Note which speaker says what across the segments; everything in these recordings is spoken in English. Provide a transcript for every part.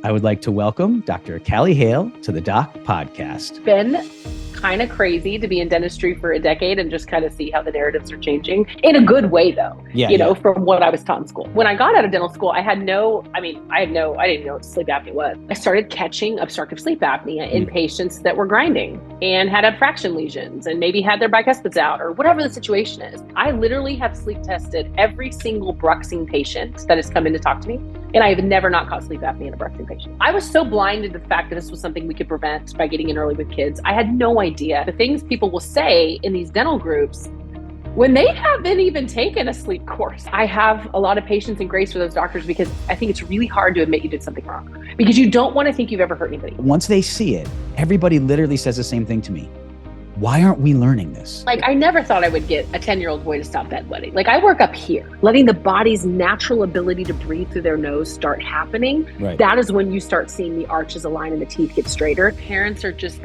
Speaker 1: I would like to welcome Dr. Kalli Hale to the Doc Podcast.
Speaker 2: Been kind of crazy to be in dentistry for a decade and just kind of see how the narratives are changing in a good way, though, from what I was taught in school. When I got out of dental school, I didn't know what sleep apnea was. I started catching obstructive sleep apnea in patients that were grinding and had abfraction lesions and maybe had their bicuspids out or whatever the situation is. I literally have sleep tested every single bruxing patient that has come in to talk to me. And I have never not caught sleep apnea in a bruxing patient. I was so blinded to the fact that this was something we could prevent by getting in early with kids. I had no idea. The things people will say in these dental groups when they haven't even taken a sleep course. I have a lot of patience and grace for those doctors because I think it's really hard to admit you did something wrong because you don't want to think you've ever hurt anybody.
Speaker 1: Once they see it, everybody literally says the same thing to me. Why aren't we learning this?
Speaker 2: I never thought I would get a 10-year-old boy to stop bedwetting. I work up here, letting the body's natural ability to breathe through their nose start happening.
Speaker 1: Right.
Speaker 2: That is when you start seeing the arches align and the teeth get straighter. Parents are just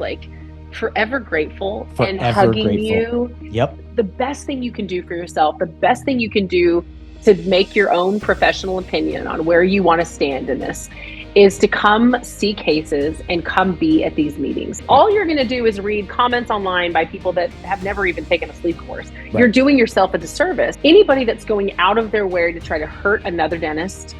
Speaker 2: forever grateful and hugging you.
Speaker 1: Yep.
Speaker 2: The best thing you can do for yourself, the best thing you can do to make your own professional opinion on where you want to stand in this is to come see cases and come be at these meetings. All you're going to do is read comments online by people that have never even taken a sleep course. Right. You're doing yourself a disservice. Anybody that's going out of their way to try to hurt another dentist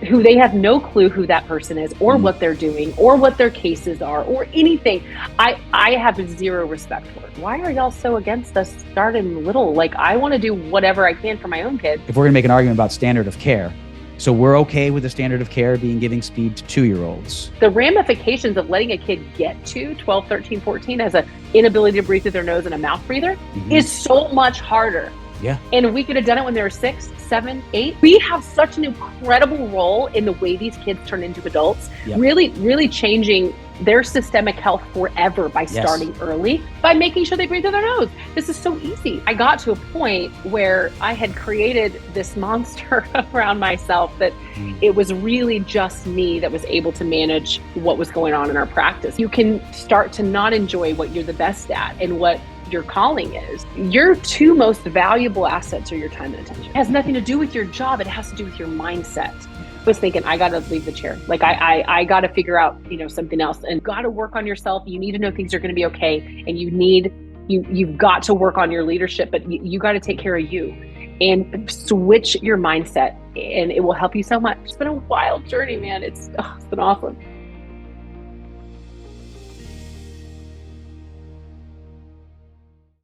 Speaker 2: who they have no clue who that person is or what they're doing or what their cases are or anything, I have zero respect for it. Why are y'all so against us starting little? I want to do whatever I can for my own kids.
Speaker 1: If we're going to make an argument about standard of care, so we're okay with the standard of care being giving speed to 2-year-olds.
Speaker 2: The ramifications of letting a kid get to 12, 13, 14 as an inability to breathe through their nose and a mouth breather is so much harder.
Speaker 1: Yeah.
Speaker 2: And we could have done it when they were 6, 7, 8. We have such an incredible role in the way these kids turn into adults, really, really changing their systemic health forever by starting early, by making sure they breathe through their nose. This is so easy. I got to a point where I had created this monster around myself that it was really just me that was able to manage what was going on in our practice. You can start to not enjoy what you're the best at and what your calling is. Your 2 most valuable assets are your time and attention. It has nothing to do with your job. It has to do with your mindset. I was thinking, I got to leave the chair. I got to figure out, something else and got to work on yourself. You need to know things are going to be okay. And you've got to work on your leadership, but you got to take care of you and switch your mindset and it will help you so much. It's been a wild journey, man. It's been awesome.